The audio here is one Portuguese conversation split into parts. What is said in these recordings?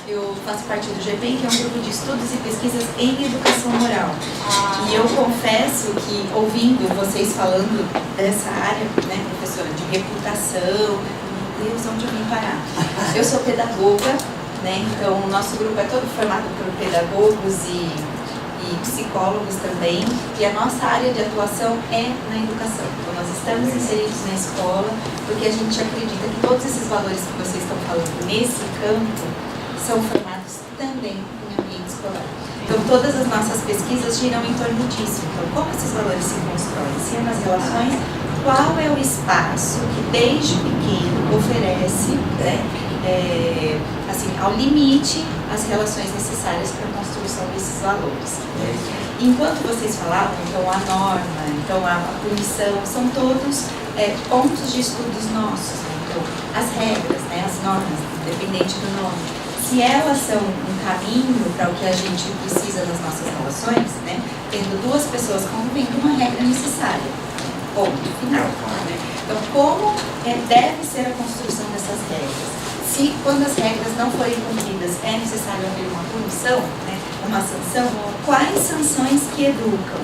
Eu faço parte do GPEM, que é um grupo de estudos e pesquisas em educação moral. E eu confesso que, ouvindo vocês falando dessa área, né, professora, de reputação, meu Deus, onde eu vim parar? Eu sou pedagoga, né, então o nosso grupo é todo formado por pedagogos e psicólogos também, e a nossa área de atuação é na educação. Então nós estamos inseridos na escola, porque a gente acredita que todos esses valores que vocês estão falando nesse campo são formados também em ambiente escolar. Então todas as nossas pesquisas giram em torno disso. Então como esses valores se constroem? Se é nas relações, qual é o espaço que desde pequeno oferece, né, assim, ao limite, as relações necessárias para a construção desses valores. Enquanto vocês falavam, então a norma, então a punição, são todos pontos de estudos nossos. Né? Então, as regras, né, as normas, independente do nome, se elas são um caminho para o que a gente precisa nas nossas relações, né, tendo duas pessoas convivendo, uma regra necessária. Ponto final. Né? Então, como deve ser a construção dessas regras? Se, quando as regras não forem cumpridas, é necessário haver uma punição, né, uma sanção, quais sanções que educam?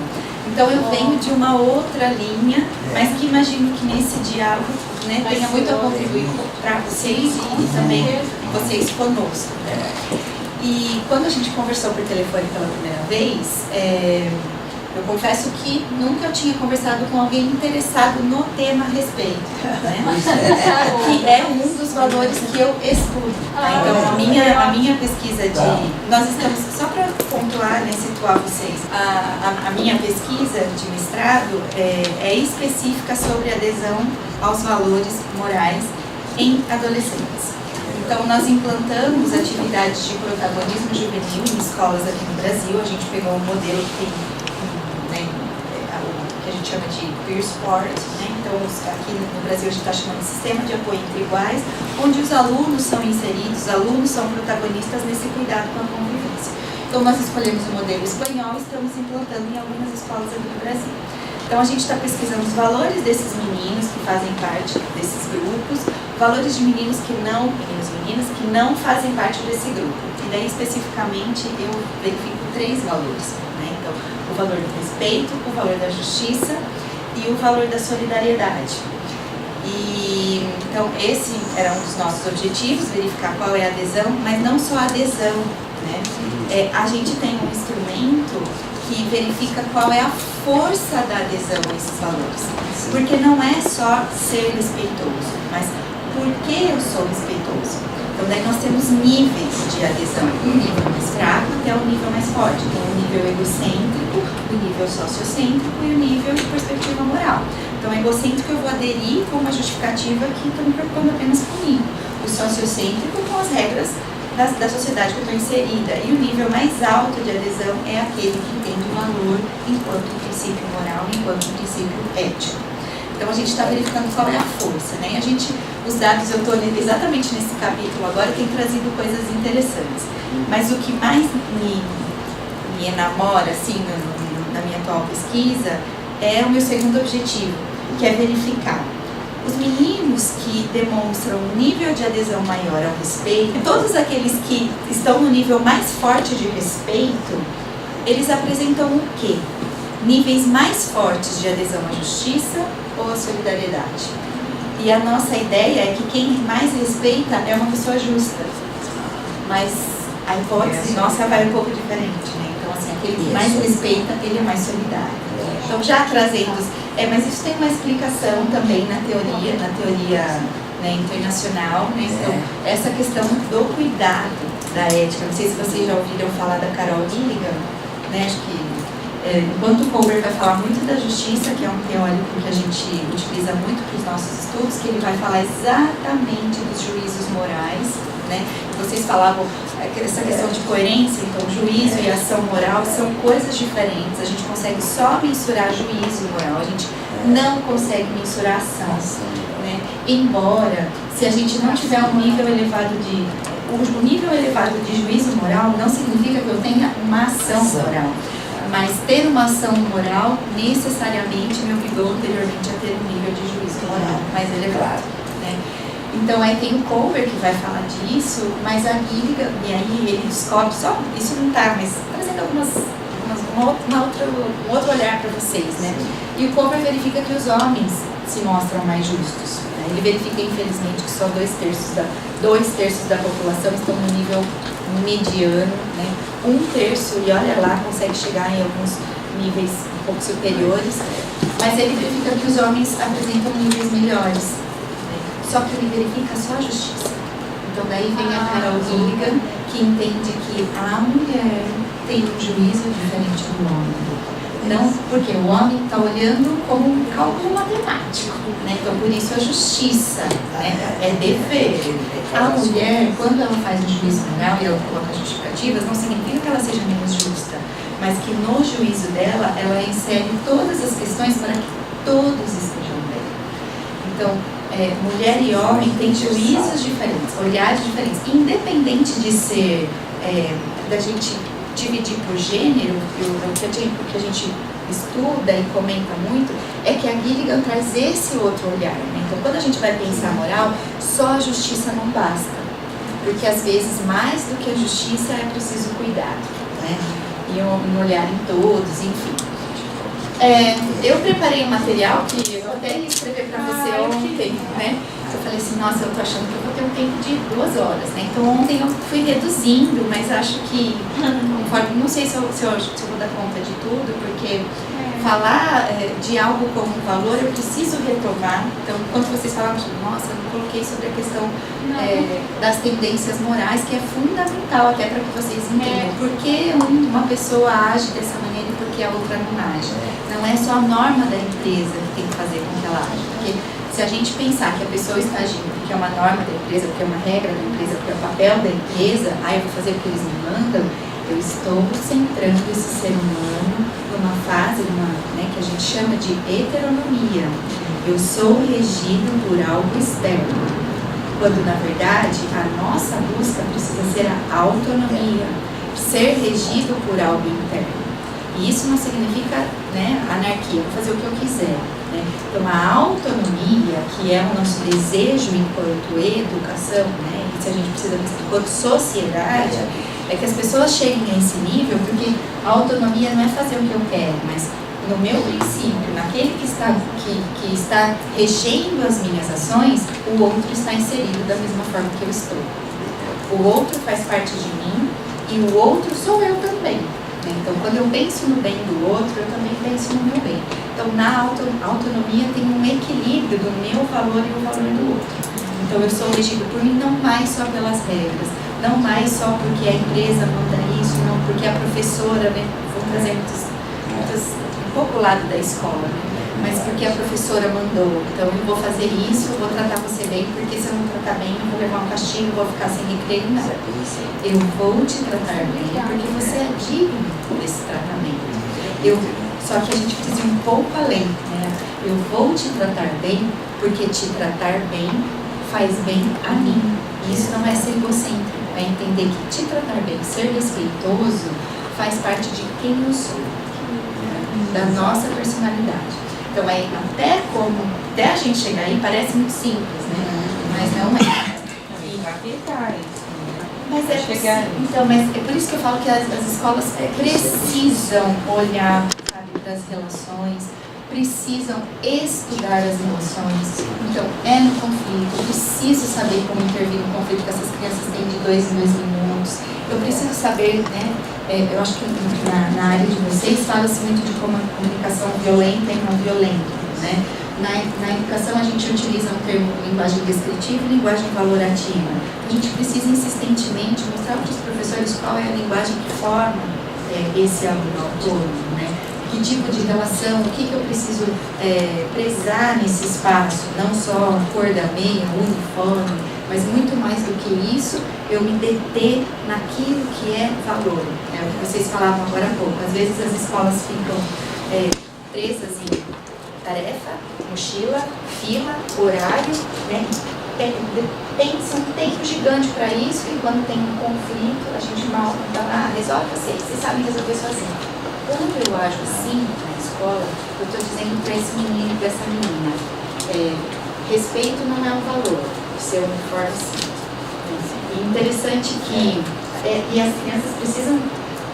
Então, eu venho de uma outra linha, mas que imagino que nesse diálogo, né, tenha muito a contribuir para vocês e também vocês conosco. E quando a gente conversou por telefone pela primeira vez, eu confesso que nunca eu tinha conversado com alguém interessado no tema respeito, né? Que é um dos valores que eu estudo. Então, a minha pesquisa nós estamos, só para pontuar, né, situar vocês, a minha pesquisa de mestrado é específica sobre adesão aos valores morais em adolescentes. Então, nós implantamos atividades de protagonismo juvenil em escolas aqui no Brasil. A gente pegou um modelo que tem que a gente chama de peer sport, né? Então aqui no Brasil a gente está chamando de sistema de apoio entre iguais, onde os alunos são inseridos, os alunos são protagonistas nesse cuidado com a convivência. Então nós escolhemos o modelo espanhol e estamos implantando em algumas escolas aqui no Brasil. Então a gente está pesquisando os valores desses meninos que fazem parte desses grupos, valores de meninos e meninas que não fazem parte desse grupo. E daí especificamente eu verifico 3 valores, né? Então, o valor do respeito, o valor da justiça e o valor da solidariedade. E então esse era um dos nossos objetivos, verificar qual é a adesão, mas não só a adesão, né? A gente tem um instrumento que verifica qual é a força da adesão a esses valores. Porque não é só ser respeitoso, mas por que eu sou respeitoso? Então daí nós temos níveis de adesão, o nível mais fraco até o nível mais forte. Então o nível egocêntrico, o nível sociocêntrico e o nível de perspectiva moral. Então egocêntrico eu vou aderir com uma justificativa que estou me preocupando apenas comigo. O sociocêntrico com as regras da sociedade que eu estou inserida. E o nível mais alto de adesão é aquele que entende o valor enquanto um princípio moral, enquanto um princípio ético. Então a gente está verificando qual é a força, né? Os dados, eu estou lendo exatamente nesse capítulo agora, tem trazido coisas interessantes. Mas o que mais me enamora, assim, na minha atual pesquisa, é o meu segundo objetivo, que é verificar os meninos que demonstram um nível de adesão maior ao respeito, todos aqueles que estão no nível mais forte de respeito, eles apresentam o quê? Níveis mais fortes de adesão à justiça ou à solidariedade. E a nossa ideia é que quem mais respeita é uma pessoa justa. Mas a hipótese nossa vai um pouco diferente, né? Então, assim, aquele que mais respeita, ele é mais solidário. Então, já trazendo... mas isso tem uma explicação também na teoria né, internacional, né? Então, essa questão do cuidado da ética. Não sei se vocês já ouviram falar da Carol Gilligan, né? Acho que enquanto o Kohlberg vai falar muito da justiça, que é um teórico que a gente utiliza muito para os nossos estudos, que ele vai falar exatamente dos juízos morais, né? Vocês falavam essa questão de coerência, então juízo e ação moral são coisas diferentes. A gente consegue só mensurar juízo moral, a gente não consegue mensurar ação, né? Embora, se a gente não tiver um nível elevado o nível elevado de juízo moral não significa que eu tenha uma ação moral. Mas ter uma ação moral necessariamente me obrigou anteriormente a ter um nível de juízo moral mais elevado, né? Então aí tem o Culver que vai falar disso, mas a Gilligan, e aí ele descobre, só isso não tá, mas trazendo um outro olhar para vocês, né? E o Culver verifica que os homens se mostram mais justos, né? Ele verifica, infelizmente, que só 2/3 da população estão no nível mediano, né? 1/3, e olha lá, consegue chegar em alguns níveis um pouco superiores, mas ele verifica que os homens apresentam níveis melhores, né? Só que ele verifica só a justiça. Então daí vem a Carol Gilligan, que entende que a mulher tem um juízo diferente do homem. Não, porque o homem está olhando como um cálculo matemático, né? Então por isso a justiça, né? É dever. A mulher, quando ela faz um juízo moral e ela coloca justificativas, não significa que ela seja menos justa, mas que no juízo dela, ela insere todas as questões para que todos estejam bem. Então, mulher e homem têm juízos diferentes, olhares diferentes, independente de ser, da gente dividir por gênero. O que a gente estuda e comenta muito é que a Gilligan traz esse outro olhar, né? Então, quando a gente vai pensar moral, só a justiça não basta, porque às vezes mais do que a justiça é preciso cuidado, né? E um olhar em todos, enfim. Eu preparei um material que eu até ia escrever para você ontem, né? Eu falei assim, nossa, eu tô achando que eu vou ter um tempo de 2 horas, né? Então ontem eu fui reduzindo, mas acho que, conforme, não sei se eu vou dar conta de tudo, porque falar de algo como um valor, eu preciso retomar. Então, quando vocês falavam, nossa, eu não coloquei sobre a questão das tendências morais, que é fundamental até para que vocês entendam por que uma pessoa age dessa maneira e por que a outra não age. Não é só a norma da empresa que tem que fazer com que ela age, porque se a gente pensar que a pessoa está agindo porque é uma norma da empresa, porque é uma regra da empresa, porque é o papel da empresa, eu vou fazer o que eles me mandam, eu estou centrando esse ser humano numa fase, né, que a gente chama de heteronomia. Eu sou regido por algo externo, quando na verdade a nossa busca precisa ser a autonomia, ser regido por algo interno. E isso não significa, né, anarquia, vou fazer o que eu quiser, né? Então a autonomia, que é o nosso desejo enquanto educação, né, e se a gente precisa enquanto sociedade, é que as pessoas cheguem a esse nível, porque a autonomia não é fazer o que eu quero, mas no meu princípio, naquele que está regendo as minhas ações, o outro está inserido da mesma forma que eu estou. O outro faz parte de mim e o outro sou eu também. Então, quando eu penso no bem do outro, eu também penso no meu bem. Então, na autonomia tem um equilíbrio do meu valor e o valor do outro. Então, eu sou regido por mim não mais só pelas regras, não mais só porque a empresa manda isso, não porque a professora, né, vou trazer um pouco o lado da escola, né, mas porque a professora mandou. Então, eu vou fazer isso, eu vou tratar você bem, porque se eu não tratar bem, eu vou levar um castigo, eu vou ficar sem recreio, não. Eu vou te tratar bem, porque você é digno desse tratamento. Só que a gente precisa ir um pouco além, né? Eu vou te tratar bem, porque te tratar bem faz bem a mim. E isso não é ser egocêntrico, é entender que te tratar bem, ser respeitoso, faz parte de quem eu sou, né? Da nossa personalidade. Então, até a gente chegar aí, parece muito simples, né? Mas não é. Mas é por isso que eu falo que as escolas precisam olhar, sabe, das relações, precisam estudar as emoções. Então, é no conflito, eu preciso saber como intervir no conflito que essas crianças têm de 2 em 2 minutos. Eu preciso saber, né? Eu acho que na área de vocês fala-se muito de como a comunicação violenta e não violenta, né? Na educação a gente utiliza um termo linguagem descritiva e linguagem valorativa. A gente precisa insistentemente mostrar para os professores qual é a linguagem que forma esse aluno autônomo, né? Que tipo de relação, o que eu preciso prezar nesse espaço, não só a cor da meia, o uniforme, mas muito mais do que isso, eu me deter naquilo que é valor. É o que vocês falavam agora há pouco. Às vezes as escolas ficam presas em tarefa, mochila, fila, horário, né? Pensa um tempo gigante para isso, e quando tem um conflito, a gente mal fala, resolve vocês sabem resolver sozinho. Quando eu ajo assim na escola, eu estou dizendo para esse menino e para essa menina, respeito não é um valor, o seu uniforme sim. E interessante que e as crianças precisam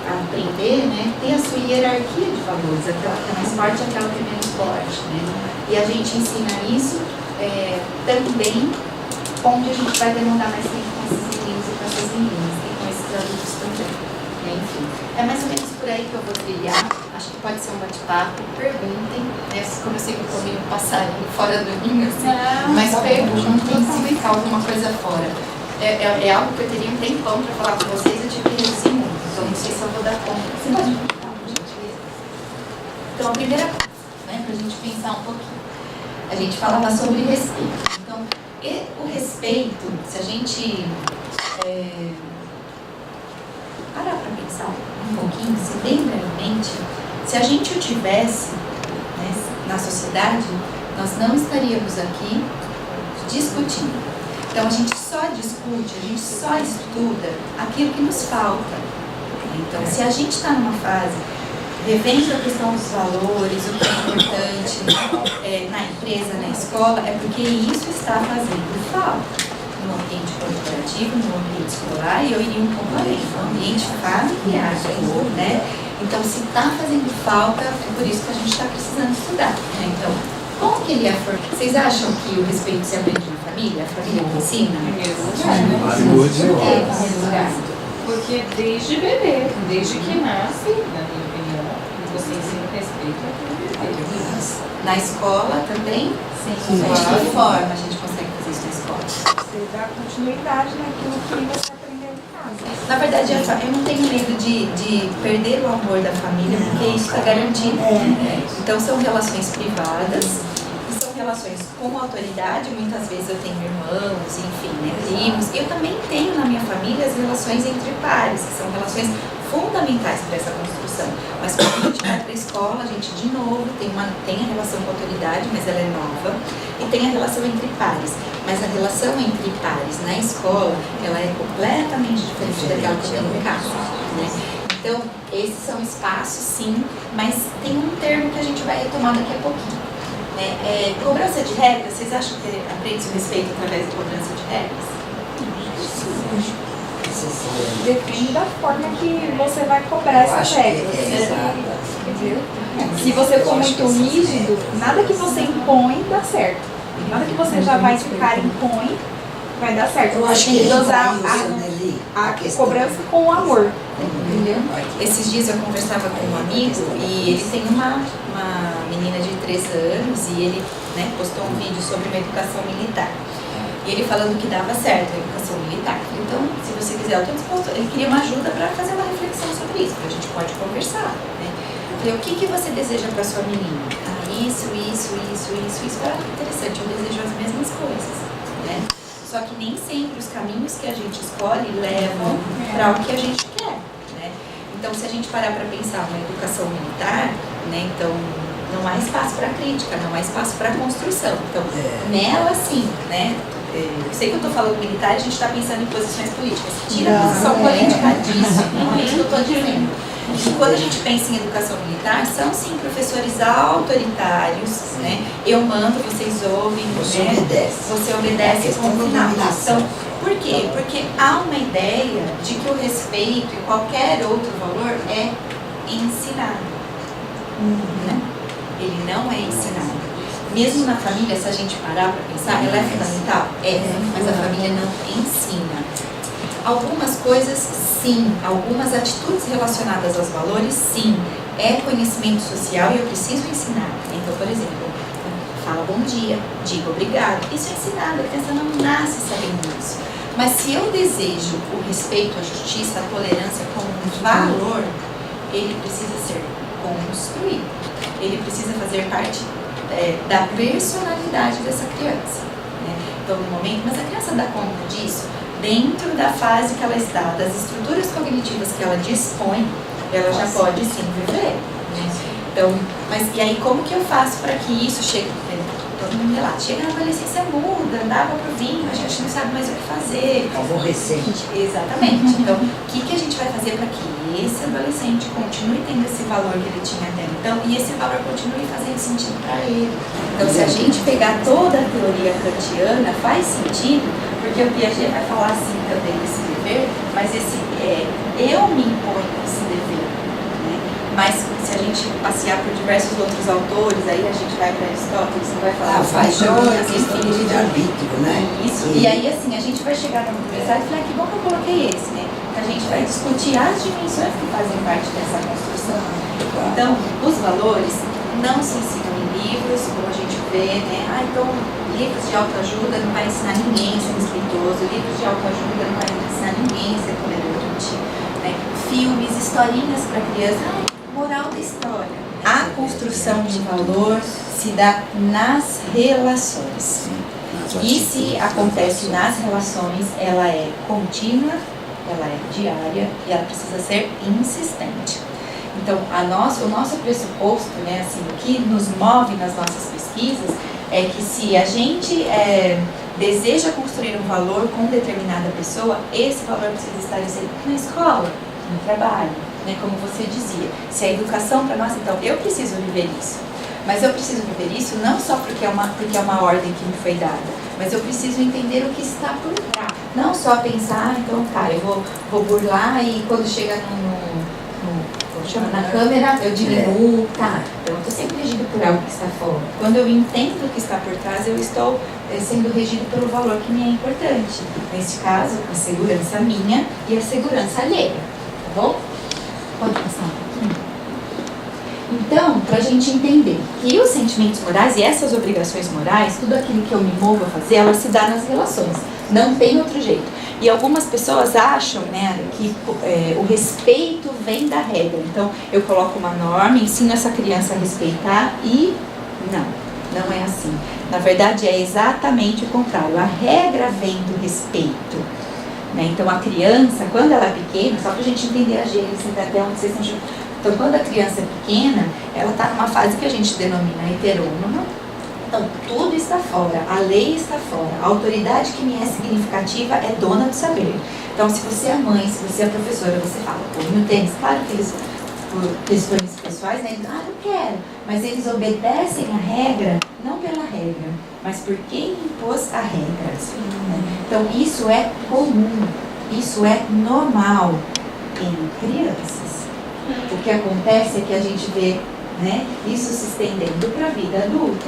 aprender, né, ter a sua hierarquia de valores, aquela que é mais forte e aquela que é menos forte, né? E a gente ensina isso também onde a gente vai demandar mais tempo com esses meninos e com essas meninas, e com esses adultos também. Enfim, é mais ou menos por aí que eu vou trilhar. Acho que pode ser um bate-papo. Perguntem, né? Como eu sei que eu tô meio passarinho fora do ninho, assim, mas perguntem se ficar alguma coisa fora. É algo que eu teria um tempão para falar com vocês, eu tive que reduzir muito, então não sei se eu vou dar conta. Você pode contar, por gentileza? Então, a primeira coisa, né, para a gente pensar um pouquinho, a gente falava sobre respeito. Então, o respeito, se a gente parar para pensar um pouquinho, se bem brevemente, se a gente o tivesse, né, na sociedade, nós não estaríamos aqui discutindo. Então, a gente só discute, a gente só estuda aquilo que nos falta. Então, se a gente está numa fase revendo a questão dos valores, o que é importante na empresa, na escola, é porque isso está fazendo falta no ambiente corporativo, no ambiente escolar, e eu iria um pouco além, no ambiente familiar, né? Então, se está fazendo falta, é por isso que a gente está precisando estudar, né? Então, como que ele é formado? Vocês acham que o respeito se aprende na família? A família que ensina? Porque desde bebê, desde que nasce, na minha opinião, você ensina respeito àquele bebê. Na escola também? Sim. De que forma a gente consegue fazer isso na escola? Você dá continuidade naquilo que você aprendeu em casa. Na verdade, eu não tenho medo de perder o amor da família, porque isso está garantido. Então, são relações privadas, e são relações com autoridade. Muitas vezes eu tenho irmãos, enfim, né, primos. Eu também tenho na minha família as relações entre pares, que são relações fundamentais para essa construção. Mas quando a gente vai para a escola, a gente, de novo, tem a relação com a autoridade, mas ela é nova, e tem a relação entre pares. Mas a relação entre pares na escola, ela é completamente diferente daquela que tem em casa, né? Então, esses são espaços, sim, mas tem um termo que a gente vai retomar daqui a pouquinho, né? Cobrança de regras, vocês acham que aprende o respeito através da cobrança de regras? Depende da forma que você vai cobrar essas regras. Entendeu? Se você for muito rígido, nada que você impõe dá certo. Nada que você já vai ficar impõe vai dar certo. Eu acho Você tem que que usar a cobrança com o amor. Entendeu? Esses dias eu conversava com um amigo e ele tem uma menina de 3 anos e ele, né, postou um vídeo sobre uma educação militar. E ele falando que dava certo a educação militar. Então, se você quiser, eu estou disposto. Ele queria uma ajuda para fazer uma reflexão sobre isso, que a gente pode conversar, né? Eu falei, o que você deseja para sua menina? Ah, isso. Ah, interessante, eu desejo as mesmas coisas, né? Só que nem sempre os caminhos que a gente escolhe levam para o que a gente quer, né? Então, se a gente parar para pensar uma educação militar, né? Então, não há espaço para crítica, não há espaço para construção. Então, nela sim, né? Eu sei que eu estou falando militar, a gente está pensando em posições políticas. Tira a posição política disso, não é isso que eu estou dizendo. E quando a gente pensa em educação militar, são sim professores autoritários, né? Eu mando, vocês ouvem, você obedece ponto final. Então, por quê? Porque há uma ideia de que o respeito e qualquer outro valor é ensinado. Né? Ele não é ensinado. Mesmo na família, se a gente parar para pensar, ela é fundamental? Mas a família não ensina. Algumas coisas, sim. Algumas atitudes relacionadas aos valores, sim. É conhecimento social e eu preciso ensinar. Então, por exemplo, fala bom dia, diga obrigado. Isso é ensinado, a criança não nasce sabendo isso. Mas se eu desejo o respeito, a justiça, a tolerância como um valor, ele precisa ser construído. Ele precisa fazer parte da personalidade dessa criança, né? Então, no momento, mas a criança dá conta disso dentro da fase que ela está, das estruturas cognitivas que ela dispõe, ela já pode sim viver, né? Então, mas e aí como que eu faço para que isso chegue? Todo mundo relata, chega na adolescência, muda, dava pro vinho, a gente não sabe mais o que fazer. Aborrecente. Exatamente. Então, o que a gente vai fazer para que esse adolescente continue tendo esse valor que ele tinha até então e esse valor continue fazendo sentido para ele. Então, se a gente pegar toda a teoria kantiana, faz sentido, porque o Piaget vai falar assim também desse dever, mas esse eu me imponho esse dever, né? Mas se a gente passear por diversos outros autores, aí a gente vai para Aristóteles, você vai falar faz também a questão enfim, de arbítrio, né? isso. E aí, assim, a gente vai chegar na universidade e falar, que bom que eu coloquei esse, né? A gente vai discutir as dimensões que fazem parte dessa construção. Então, os valores não se ensinam em livros, como a gente vê, né? Então, livros de autoajuda não vai ensinar ninguém a ser respeitoso, livros de autoajuda não vai ensinar ninguém a ser tolerante, né? Filmes, historinhas para criança, moral da história. A construção de valor se dá nas relações. E se acontece nas relações, ela é contínua, ela é diária e ela precisa ser insistente. Então, o nosso pressuposto, né, assim, o que nos move nas nossas pesquisas é que se a gente deseja construir um valor com determinada pessoa, esse valor precisa estar inserido na escola, no trabalho, né, como você dizia. Se a educação para nós, então, eu preciso viver isso. Mas eu preciso viver isso não só porque é uma ordem que me foi dada, mas eu preciso entender o que está por trás. Não só pensar, então, cara, eu vou burlar e quando chega na câmera eu diminuo, tá? Então eu estou sempre regido por algo que está fora. Quando eu entendo o que está por trás, eu estou sendo regido pelo valor que me é importante. Neste caso, a segurança minha e a segurança alheia, tá bom? Pode passar um pouquinho. Então, para a gente entender que os sentimentos morais e essas obrigações morais, tudo aquilo que eu me movo a fazer, ela se dá nas relações. Não tem outro jeito. E algumas pessoas acham, né, que o respeito vem da regra. Então, eu coloco uma norma, ensino essa criança a respeitar e não é assim. Na verdade, é exatamente o contrário. A regra vem do respeito. Né? Então, a criança, quando ela é pequena, só para a gente entender a gênese, até onde vocês estão chegando. Então, quando a criança é pequena, ela está numa fase que a gente denomina heterônoma. Então, tudo está fora, a lei está fora, a autoridade que me é significativa é dona do saber. Então, se você é mãe, se você é professora, você fala, põe no tênis, claro que eles, por questões pessoais, né, eles, eu quero, mas eles obedecem a regra, não pela regra, mas por quem impôs a regra. Né? Então, isso é comum, isso é normal em crianças. O que acontece é que a gente vê, né, isso se estendendo para a vida adulta.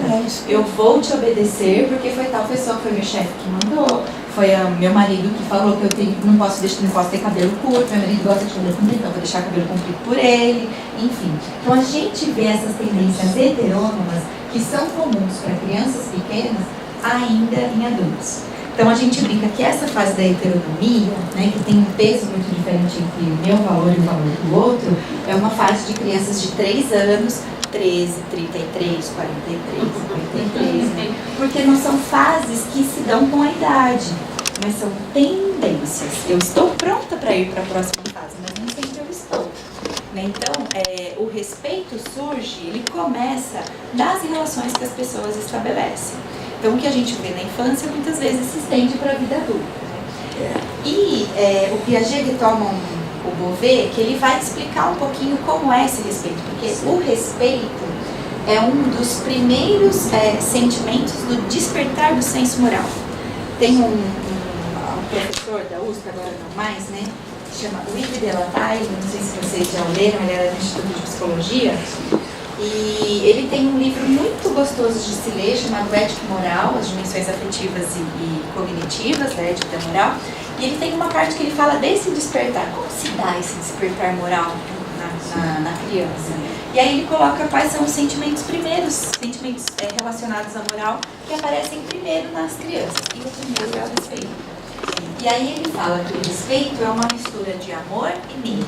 Eu vou te obedecer porque foi tal pessoa, foi meu chefe que mandou, foi meu marido que falou que eu não posso ter cabelo curto, meu marido gosta de cabelo comprido, então eu vou deixar cabelo comprido por ele, enfim. Então a gente vê essas tendências heterônomas que são comuns para crianças pequenas ainda em adultos. Então a gente brinca que essa fase da heteronomia, né, que tem um peso muito diferente entre o meu valor e o valor do outro, é uma fase de crianças de 3 anos, 13, 33, 43, 53, né? Porque não são fases que se dão com a idade, mas são tendências. Eu estou pronta para ir para a próxima fase, mas nem sempre eu estou. Né? Então, o respeito surge, ele começa das relações que as pessoas estabelecem. Então, o que a gente vê na infância, muitas vezes se estende para a vida adulta. Né? E o Piaget retoma o Beauvais, que ele vai explicar um pouquinho como é esse respeito, porque o respeito é um dos primeiros sentimentos do despertar do senso moral. Tem um professor da USP, agora não mais, né, que chama Louis Delataille, não sei se vocês já leram, ele era do Instituto de Psicologia, e ele tem um livro muito gostoso de se ler, chamado Ética e Moral, as dimensões afetivas e cognitivas da ética e da moral, e ele tem uma parte que ele fala desse despertar, como se dá esse despertar moral na criança. E aí ele coloca quais são os sentimentos primeiros, sentimentos relacionados à moral, que aparecem primeiro nas crianças, e o primeiro é o respeito. E aí ele fala que o respeito é uma mistura de amor e medo.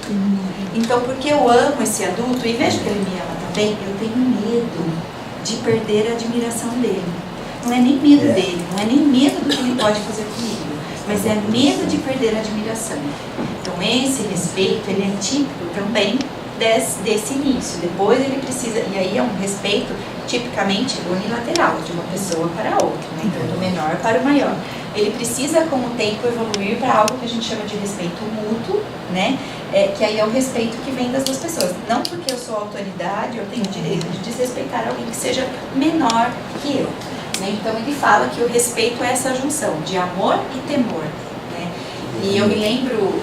Então, porque eu amo esse adulto e vejo que ele me ama também, eu tenho medo de perder a admiração dele. Não é nem medo dele, não é nem medo do que ele pode fazer comigo, mas é medo de perder a admiração. Então, esse respeito, ele é típico também desse início. Depois ele precisa, e aí é um respeito tipicamente unilateral, de uma pessoa para a outra, né? Então, do menor para o maior. Ele precisa, com o tempo, evoluir para algo que a gente chama de respeito mútuo, né? que aí é o respeito que vem das duas pessoas. Não porque eu sou autoridade, eu tenho o direito de desrespeitar alguém que seja menor que eu. Né? Então ele fala que o respeito é essa junção de amor e temor. Né? E eu me lembro,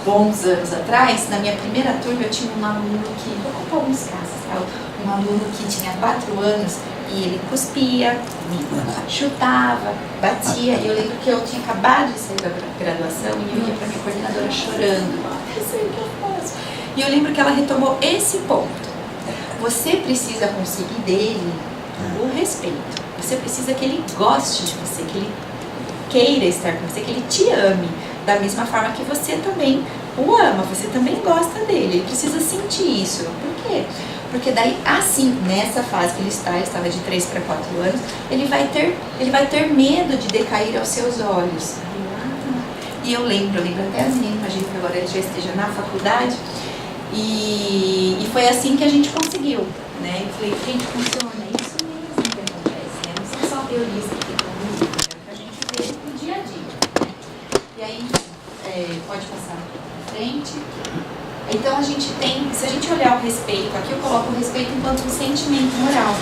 bons anos atrás, na minha primeira turma eu tinha um aluno que, vou contar alguns casos, tá? Um aluno que tinha 4 anos e ele cuspia, chutava, batia. E eu lembro que eu tinha acabado de sair da graduação e eu ia para minha coordenadora chorando. Eu sei o que eu faço. E eu lembro que ela retomou esse ponto. Você precisa conseguir dele o respeito. Você precisa que ele goste de você, que ele queira estar com você, que ele te ame. Da mesma forma que você também o ama, você também gosta dele. Ele precisa sentir isso. Por quê? Porque daí, assim, nessa fase que ele estava de 3 para 4 anos, ele vai ter medo de decair aos seus olhos. E eu lembro até as meninas, imagino que agora ele já esteja na faculdade, e foi assim que a gente conseguiu, né? Eu falei, gente, funciona, é isso mesmo que acontece, né? Não são só teorias que ficam no livro, é o que a gente vê no dia a dia, né? E aí, pode passar pra frente. Então a gente tem, se a gente olhar o respeito, aqui eu coloco o respeito enquanto um sentimento moral.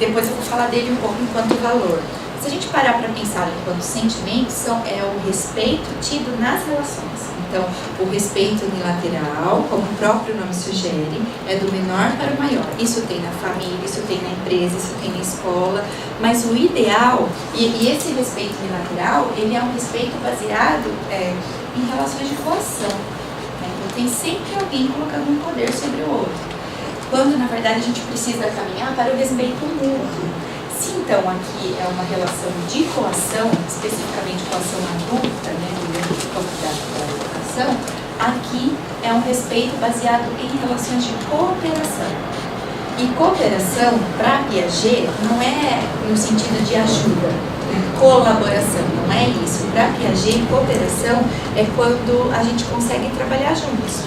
Depois eu vou falar dele um pouco enquanto valor. Se a gente parar para pensar enquanto sentimentos, é o respeito tido nas relações. Então, o respeito unilateral, como o próprio nome sugere, é do menor para o maior. Isso tem na família, isso tem na empresa, isso tem na escola. Mas o ideal, e esse respeito unilateral, ele é um respeito baseado em relações de coação. Tem sempre alguém colocando um poder sobre o outro. Quando, na verdade, a gente precisa caminhar para o respeito mútuo. Se, então, aqui é uma relação de coação, especificamente coação adulta, né, no campo da educação, aqui é um respeito baseado em relações de cooperação. E cooperação, para Piaget, não é no sentido de ajuda, colaboração, não é isso. Para Piaget, cooperação é quando a gente consegue trabalhar juntos.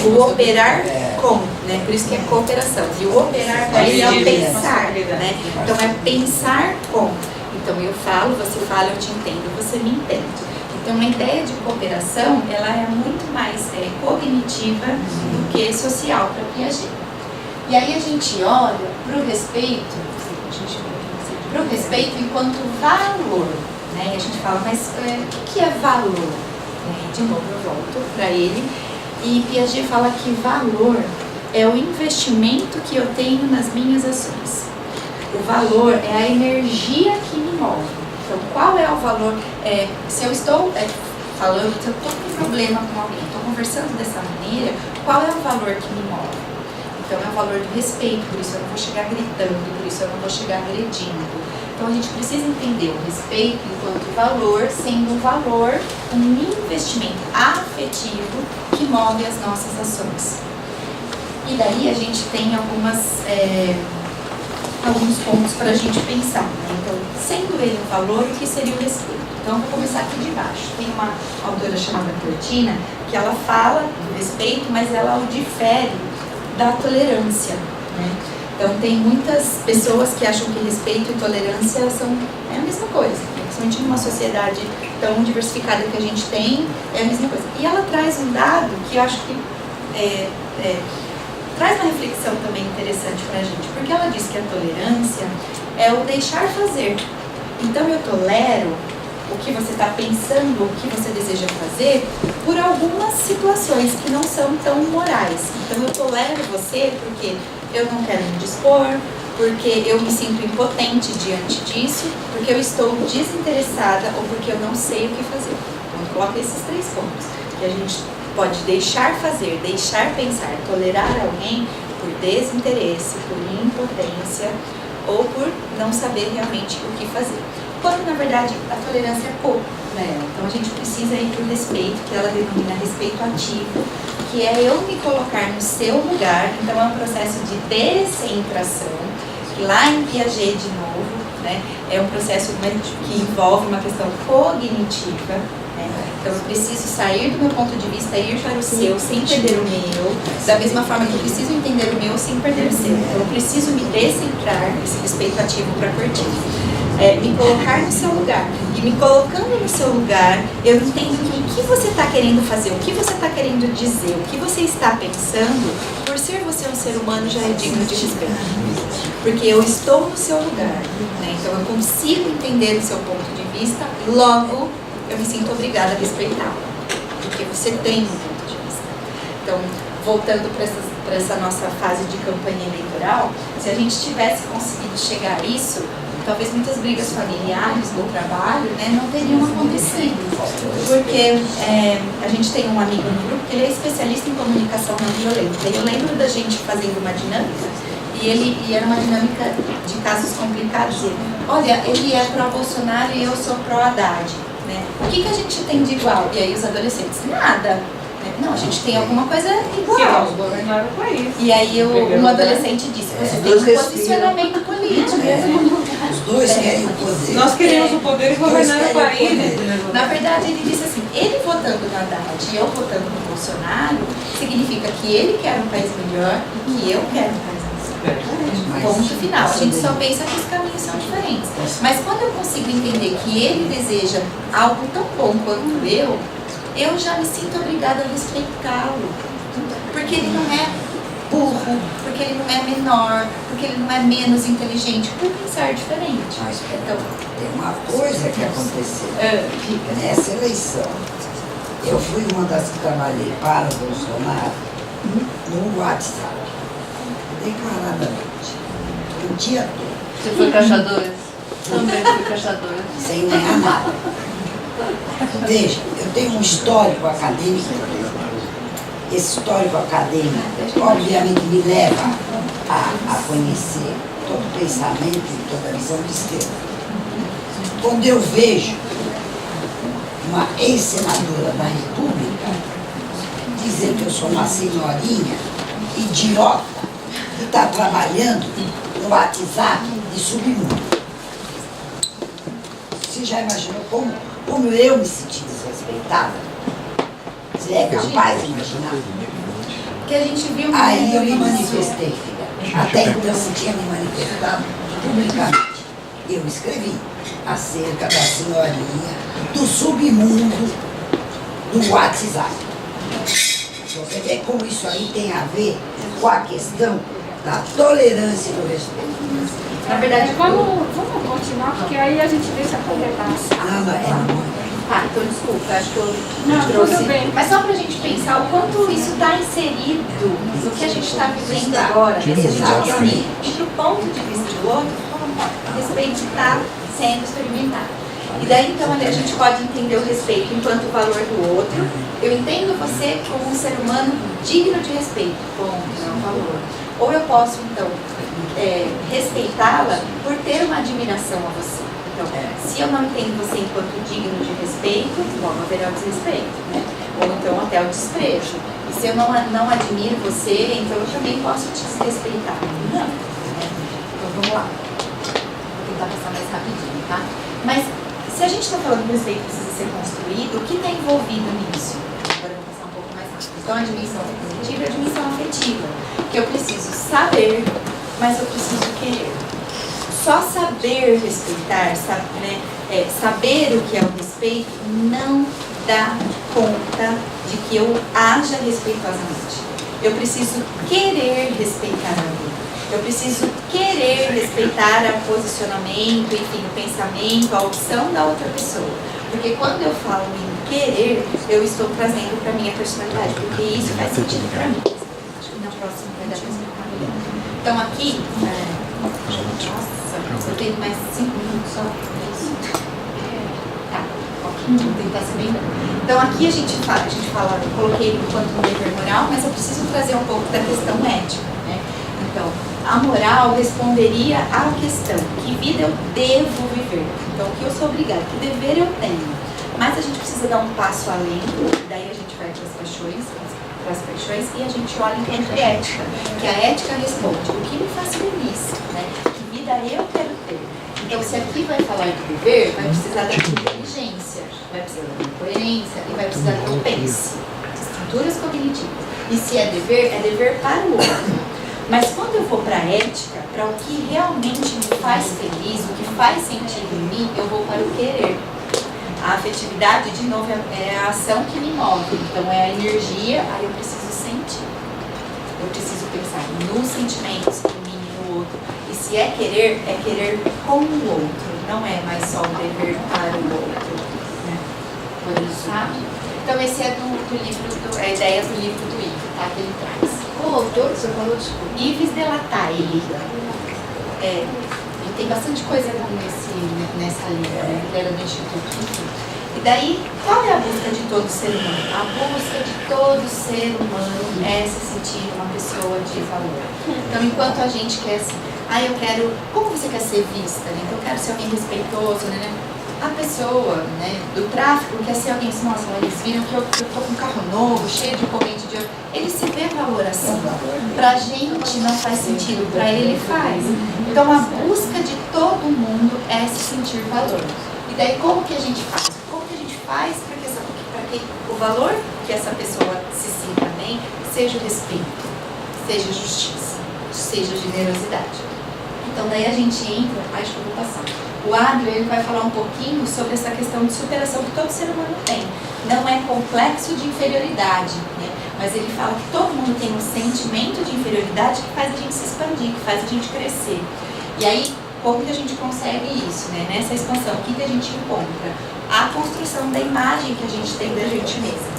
O operar com, né? Por isso que é cooperação. E o operar com ele é o pensar, né? Então é pensar com. Então eu falo, você fala, eu te entendo, você me entende. Então a ideia de cooperação, ela é muito mais cognitiva do que social para Piaget. E aí a gente olha para o respeito, enquanto valor, né? E a gente fala, mas o que é valor? De novo eu volto para ele, e Piaget fala que valor é o investimento que eu tenho nas minhas ações. O valor é a energia que me move. Então, qual é o valor? Se eu estou falando, se eu estou com um problema com alguém, estou conversando dessa maneira, qual é o valor que me move? Então é o valor do respeito, por isso eu não vou chegar gritando, por isso eu não vou chegar agredindo. Então a gente precisa entender o respeito enquanto valor, sendo um valor, um investimento afetivo que move as nossas ações. E daí a gente tem alguns pontos para a gente pensar, né? Então, sendo ele um valor, o que seria o respeito? Então, eu vou começar aqui de baixo. Tem uma autora chamada Cortina, que ela fala do respeito, mas ela o difere da tolerância, né? Então tem muitas pessoas que acham que respeito e tolerância é a mesma coisa, né? Principalmente numa sociedade tão diversificada que a gente tem, é a mesma coisa. E ela traz um dado que eu acho que traz uma reflexão também interessante pra gente, porque ela diz que a tolerância é o deixar fazer. Então eu tolero o que você está pensando, o que você deseja fazer, por algumas situações que não são tão morais. Então eu tolero você porque eu não quero me dispor, porque eu me sinto impotente diante disso, porque eu estou desinteressada ou porque eu não sei o que fazer. Então coloca esses 3 pontos, que a gente pode deixar fazer, deixar pensar, tolerar alguém por desinteresse, por impotência ou por não saber realmente o que fazer. Quando, na verdade, a tolerância é pouco, né? Então, a gente precisa ir para o respeito, que ela denomina respeito ativo, que é eu me colocar no seu lugar. Então, é um processo de descentração, que lá em Piaget, de novo, né, é um processo que envolve uma questão cognitiva, né? Então, eu preciso sair do meu ponto de vista e ir para o seu sem perder o meu, da mesma forma que eu preciso entender o meu sem perder o seu. Então, eu preciso me descentrar, esse respeito ativo para Cortina. Me colocar no seu lugar. E E me colocando no seu lugar, eu entendo que o que você está querendo fazer, o que você está querendo dizer, o que você está pensando, por ser você um ser humano, já é digno de respeito. Porque eu estou no seu lugar, né? Então eu consigo entender o seu ponto de vista, logo eu me sinto obrigada a respeitá-lo. Porque você tem um ponto de vista. Então, voltando para essa nossa fase de campanha eleitoral, se a gente tivesse conseguido chegar a isso, talvez muitas brigas familiares do trabalho, né, não teriam acontecido. Porque a gente tem um amigo no grupo que ele é especialista em comunicação não violenta. E eu lembro da gente fazendo uma dinâmica, e era uma dinâmica de casos complicados. Olha, ele é pró-Bolsonaro e eu sou pró-Haddad. Né? O que a gente tem de igual? E aí os adolescentes, nada. Não, a gente tem alguma coisa igual. Que governaram o país. E aí um adolescente disse, você tem um posicionamento político. Os dois querem o poder. Nós queremos o poder e governar o país. Na verdade, ele disse assim, ele votando no Haddad e eu votando no Bolsonaro, significa que ele quer um país melhor e que eu quero um país melhor. Ponto final. A gente só pensa que os caminhos são diferentes. Mas quando eu consigo entender que ele deseja algo tão bom quanto eu já me sinto obrigada a respeitá-lo. Porque ele não é burro, porque ele não é menor, porque ele não é menos inteligente, por pensar diferente. Mas Então, tem uma coisa que aconteceu nessa eleição. Eu fui uma das que trabalhei para o Bolsonaro no WhatsApp, declaradamente, o dia todo. Você foi caixadora? Também fui caixadora. Sem ganhar nada. Veja, eu tenho um histórico acadêmico. Esse histórico acadêmico, obviamente, me leva a conhecer todo o pensamento e toda a visão de esquerda. Quando eu vejo uma ex-senadora da República dizer que eu sou uma senhorinha idiota que está trabalhando no WhatsApp de submundo. Você já imaginou como eu me senti desrespeitada? Você é capaz de imaginar? que a gente viu Aí eu me muito isso. manifestei, filha. Até então eu não tinha me manifestado publicamente. Eu escrevi acerca da senhorinha do submundo do WhatsApp. Você vê como isso aí tem a ver com a questão da tolerância e do respeito. Na verdade, Vamos continuar, porque aí a gente deixa completar. Não, é muito. Ah, então desculpa, acho que eu Não, trouxe. tudo bem. Mas só pra gente pensar o quanto isso está inserido no que a gente está vivendo agora, se a gente reunir entre o ponto de vista do outro, o respeito está sendo experimentado. E daí então a gente pode entender o respeito enquanto valor do outro. Eu entendo você como um ser humano digno de respeito, ponto, não valor. Ou eu posso então respeitá-la por ter uma admiração a você. Então, se eu não entendo você enquanto digno de respeito, logo haverá o desrespeito, né? Ou então até o desprezo. E se eu não admiro você, então eu também posso te desrespeitar. Não. Né? Então vamos lá. Vou tentar passar mais rapidinho, tá? Mas se a gente está falando que o respeito precisa ser construído, o que está envolvido nisso? Agora eu vou passar um pouco mais rápido. Então a dimensão cognitiva e a dimensão afetiva. Que eu preciso saber, mas eu preciso querer. Só saber respeitar, saber o que é o respeito, não dá conta de que eu haja respeitosamente. Eu preciso querer respeitar alguém. Eu preciso querer respeitar o posicionamento, enfim, o pensamento, a opção da outra pessoa. Porque quando eu falo em querer, eu estou trazendo para a minha personalidade, porque isso faz sentido para mim. Acho que na próxima vai dar para explicar melhor. Então aqui, nossa, eu tenho mais 5 minutos só. Tá, ok, vou tentar ser bem breve. Então aqui a gente fala, eu coloquei enquanto um dever moral, mas eu preciso trazer um pouco da questão ética, né? Então, a moral responderia à questão: que vida eu devo viver? Então, o que eu sou obrigada? Que dever eu tenho? Mas a gente precisa dar um passo além, daí a gente vai para as paixões e a gente olha enquanto ética, que a ética responde o que me faz feliz, né? Que vida eu quero ter? Então, se aqui vai falar de dever, vai precisar da inteligência, vai precisar da coerência e vai precisar do pense, estruturas cognitivas. E se é dever para o outro. Mas quando eu vou para a ética, para o que realmente me faz feliz, o que faz sentido em mim, eu vou para o querer. A afetividade, de novo, é a ação que me move. Então, é a energia, aí eu preciso sentir. Eu preciso pensar nos sentimentos, em mim e no outro. E se é querer com o outro. Não é mais só o dever para o outro. Né? Por isso. Tá? Então esse é do livro, a ideia do livro do Yves, tá? Que ele traz. Qual autor que você falou? Desculpa. Yves de Latille. Ele tem bastante coisa nessa linha, né? Ele era do Instituto. E daí, qual é a busca de todo ser humano? A busca de todo ser humano é se sentir uma pessoa de valor. Então, enquanto a gente quer assim, eu quero, como você quer ser vista? Né? Então, eu quero ser alguém respeitoso, né? A pessoa, né, do tráfico quer ser alguém assim, nossa, eles viram que eu tô com um carro novo, cheio de corrente de ouro. Ele se vê valor assim. Pra gente não faz sentido, pra ele faz. Então, a busca de todo mundo é se sentir valor. E daí, como que a gente faz? Como que a gente faz para que o valor que essa pessoa se sinta bem seja o respeito, seja a justiça, seja a generosidade? Então, daí a gente entra, acho que eu vou passar. O Adler, ele vai falar um pouquinho sobre essa questão de superação que todo ser humano tem. Não é complexo de inferioridade, né? Mas ele fala que todo mundo tem um sentimento de inferioridade que faz a gente se expandir, que faz a gente crescer. E aí, como que a gente consegue isso, né? Nessa expansão, o que a gente encontra? A construção da imagem que a gente tem da gente mesma.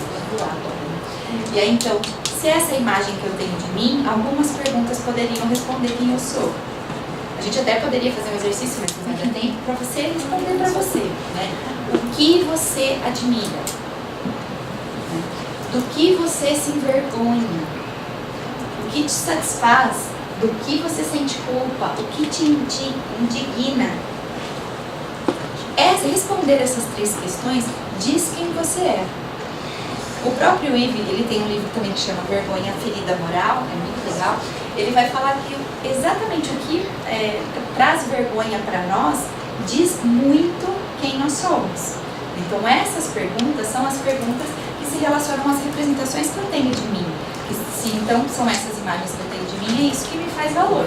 E aí, então, se essa imagem que eu tenho de mim, algumas perguntas poderiam responder quem eu sou. A gente até poderia fazer um exercício, mas não dá tempo para você responder para você, né? O que você admira? Do que você se envergonha? O que te satisfaz? Do que você sente culpa? O que te indigna? Responder essas três questões diz quem você é. O próprio Yves, ele tem um livro também que chama Vergonha, Ferida Moral, é muito legal. Ele vai falar que exatamente o que traz vergonha para nós diz muito quem nós somos. Então essas perguntas são as perguntas que se relacionam às representações que eu tenho de mim. Então são essas imagens que eu tenho de mim, é isso que me faz valor.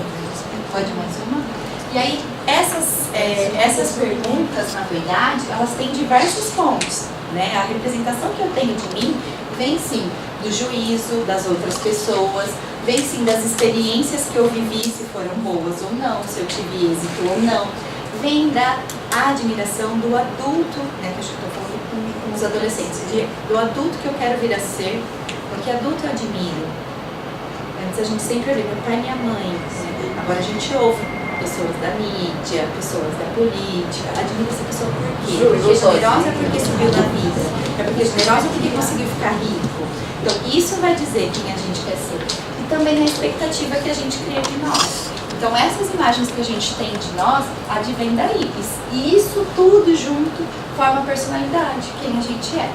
Pode mais uma? E aí essas perguntas, na verdade, elas têm diversos pontos. Né? A representação que eu tenho de mim vem sim do juízo das outras pessoas, vem sim das experiências que eu vivi, se foram boas ou não, se eu tive êxito ou não, vem da admiração do adulto, né? Que eu estou falando com os adolescentes, do adulto que eu quero vir a ser, porque adulto eu admiro. Antes a gente sempre ouvia meu pai e minha mãe, né? Agora a gente ouve pessoas da mídia, pessoas da política. Admira essa pessoa por quê? Porque é generosa porque subiu na vida. É porque é generosa porque conseguiu ficar rico. Então isso vai dizer quem a gente quer ser. E também a expectativa que a gente cria de nós. Então essas imagens que a gente tem de nós advém daí. E isso tudo junto forma a personalidade, quem a gente é.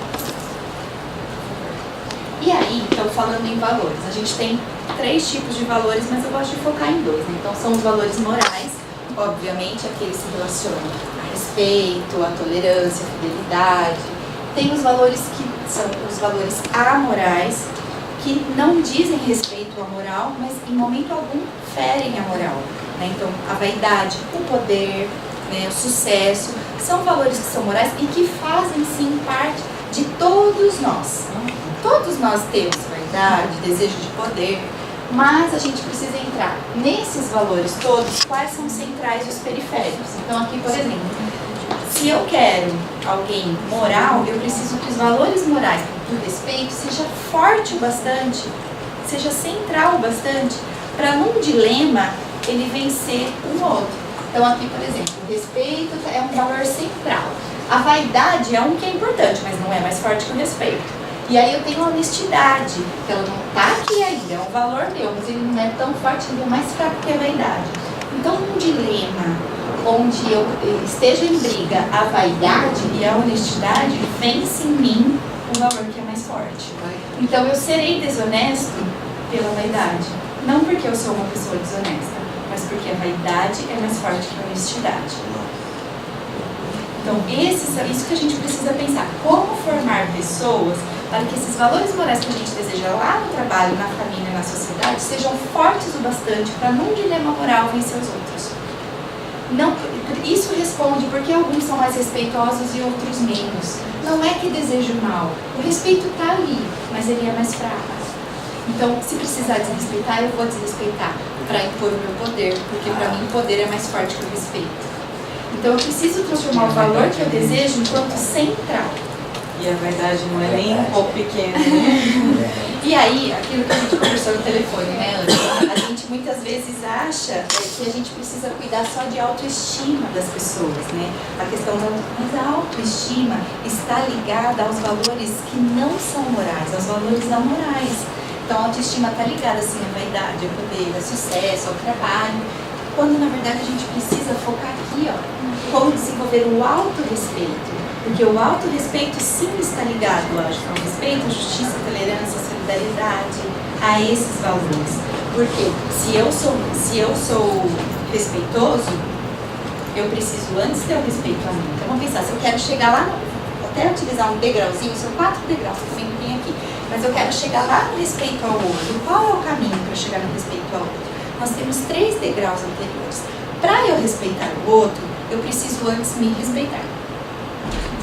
E aí, então, falando em valores, a gente tem 3 tipos de valores, mas eu gosto de focar em 2. Né? Então, são os valores morais, obviamente, aqueles que se relacionam a respeito, a tolerância, a fidelidade. Tem os valores que são os valores amorais, que não dizem respeito à moral, mas em momento algum ferem a moral. Né? Então, a vaidade, o poder, né, o sucesso, são valores que são morais e que fazem, sim, parte de todos nós. Todos nós temos vaidade, desejo de poder, mas a gente precisa entrar nesses valores todos, quais são os centrais e os periféricos. Então aqui, por exemplo, se eu quero alguém moral, eu preciso que os valores morais do respeito seja forte o bastante, seja central o bastante, para num dilema ele vencer um outro. Então aqui, por exemplo, o respeito é um valor central. A vaidade é um que é importante, mas não é mais forte que o respeito. E aí eu tenho a honestidade, que ela não está aqui ainda, é um valor meu, mas ele não é tão forte, ele é mais fraco que a vaidade. Então, num dilema onde eu esteja em briga a vaidade e a honestidade, vence em mim o valor que é mais forte. Então, eu serei desonesto pela vaidade. Não porque eu sou uma pessoa desonesta, mas porque a vaidade é mais forte que a honestidade. Então, isso que a gente precisa pensar. Como formar pessoas para que esses valores morais que a gente deseja lá no trabalho, na família, na sociedade, sejam fortes o bastante para num dilema moral vencer os outros. Não, por isso responde porque alguns são mais respeitosos e outros menos. Não é que desejo mal. O respeito está ali, mas ele é mais fraco. Então, se precisar desrespeitar, eu vou desrespeitar para impor o meu poder, porque para mim o poder é mais forte que o respeito. Então, eu preciso transformar o valor que eu desejo enquanto central. E a verdade não é nem um pouco pequena, né? E aí, aquilo que a gente conversou no telefone, né, Ana? A gente muitas vezes acha que a gente precisa cuidar só de autoestima das pessoas, né? A questão mas a autoestima está ligada aos valores que não são morais, aos valores amorais. Então, a autoestima está ligada, assim, à vaidade, ao poder, ao sucesso, ao trabalho, quando, na verdade, a gente precisa focar aqui, ó, como desenvolver o autorrespeito. Porque o autorrespeito sim está ligado, lógico, ao respeito, à justiça, à tolerância, à solidariedade, a esses valores. Porque se eu sou respeitoso, eu preciso antes ter o respeito a mim. Então vamos pensar, se eu quero chegar lá, até utilizar um degrauzinho, são 4 degraus que também tem aqui, mas eu quero chegar lá no respeito ao outro. Qual é o caminho para chegar no respeito ao outro? Nós temos 3 degraus anteriores. Para eu respeitar o outro, eu preciso antes me respeitar.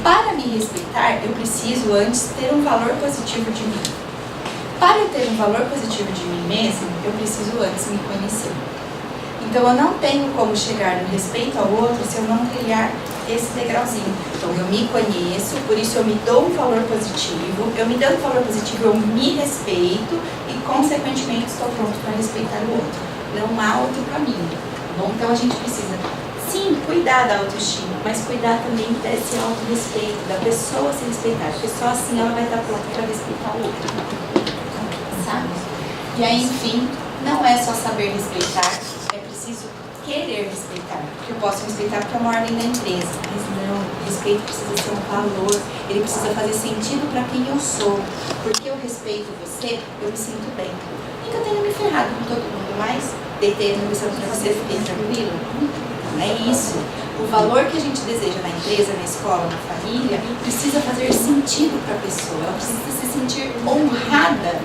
Para me respeitar, eu preciso antes ter um valor positivo de mim. Para eu ter um valor positivo de mim mesmo, eu preciso antes me conhecer. Então, eu não tenho como chegar no respeito ao outro se eu não trilhar esse degrauzinho. Então, eu me conheço, por isso eu me dou um valor positivo. Eu me dando um valor positivo, eu me respeito e, consequentemente, estou pronto para respeitar o outro. Não há outro caminho. Tá bom? Então, a gente precisa... Sim, cuidar da autoestima, mas cuidar também desse autorrespeito, da pessoa se respeitar, porque só assim ela vai estar pronta para respeitar o outro, sabe? E aí, enfim, não é só saber respeitar, é preciso querer respeitar, porque eu posso respeitar porque é uma ordem da empresa, mas não, o respeito precisa ser um valor, ele precisa fazer sentido para quem eu sou, porque eu respeito você, eu me sinto bem. Nem que eu tenha me ferrado com todo mundo, mas deitei a missão para você, fiquei tranquilo. É isso. O valor que a gente deseja na empresa, na escola, na família, precisa fazer sentido para a pessoa. Ela precisa se sentir honrada,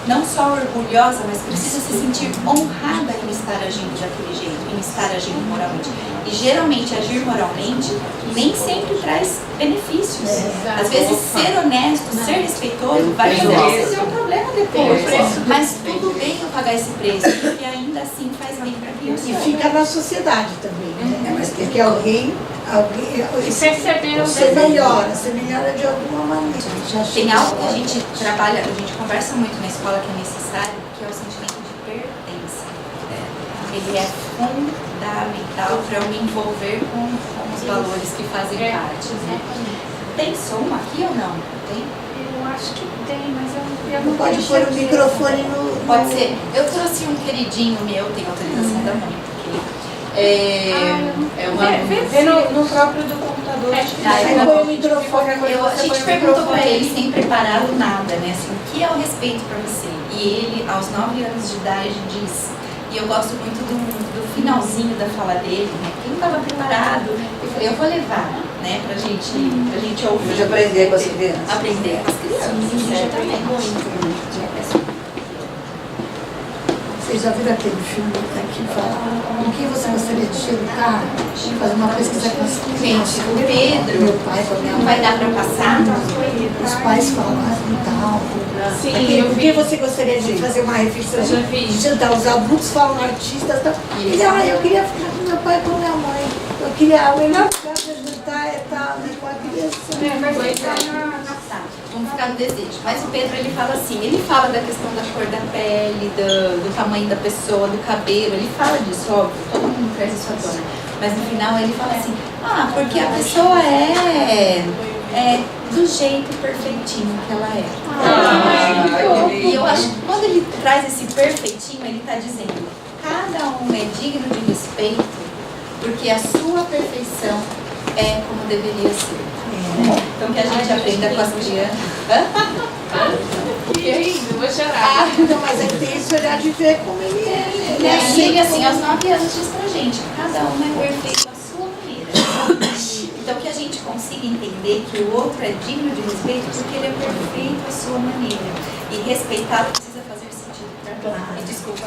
não só orgulhosa, mas precisa se sentir honrada em estar agindo daquele jeito, em estar agindo moralmente. E geralmente agir moralmente nem sempre traz benefícios. Às vezes ser honesto, ser respeitoso vai fazer você ter um problema depois. Mas tudo bem eu pagar esse preço, porque ainda assim faz bem para quem eu sou. E fica na sociedade também, né? Mas tem que alguém perceber você melhora de alguma maneira. Tem algo que a gente trabalha, a gente conversa muito na escola que é necessário, que é o sentimento de pertença. Ele é fundamental para eu me envolver com os valores que fazem parte. Né? Tem som aqui ou não? Tem? Eu acho que tem, mas eu Não pode pôr o microfone no... Pode ser. Eu trouxe um queridinho meu, tem autorização da mãe, porque é uma... Vê no próprio do computador. Aí põe o microfone. A gente perguntou para ele, sem prepará-lo nada, né? Assim, o que é o respeito para você? E ele, aos 9 anos de idade, disse... E eu gosto muito do finalzinho da fala dele, né? Porque ele não estava preparado. Eu falei, eu vou levar, né? Pra gente ouvir. De aprender com as crianças. Aprender com as crianças, certamente. Vocês já viram aquele filme que fala o que você gostaria de juntar? Fazer uma pesquisa com as crianças. Gente, o Pedro, Meu pai, com a minha não mãe. vai dar para passar? Os pais falaram e tal. Sim, eu O vi. que você gostaria de fazer uma refeição? Eu já vi. Jantar, os adultos falam artistas. Tal. Ele, eu queria ficar com meu pai e com minha mãe. Eu queria, a melhor lugar para jantar é estar ali com a criança. Vamos ficar no desejo. Mas o Pedro, ele fala assim, ele fala da questão da cor da pele, do tamanho da pessoa, do cabelo, ele fala disso, óbvio, todo mundo traz isso à tona. Mas no final ele fala assim, porque a pessoa é do jeito perfeitinho que ela é. E eu acho que quando ele traz esse perfeitinho, ele está dizendo, cada um é digno de respeito, porque a sua perfeição é como deveria ser. Então que a gente aprenda com as crianças. Que lindo, vou chorar. Então, mas é que tem esse olhar de ver como ele é. E ele, assim, aos 9 anos diz pra gente, cada um é perfeito à sua maneira. Então que a gente consiga entender que o outro é digno de respeito porque ele é perfeito à sua maneira. E respeitá-lo precisa fazer sentido pra mim. E desculpa.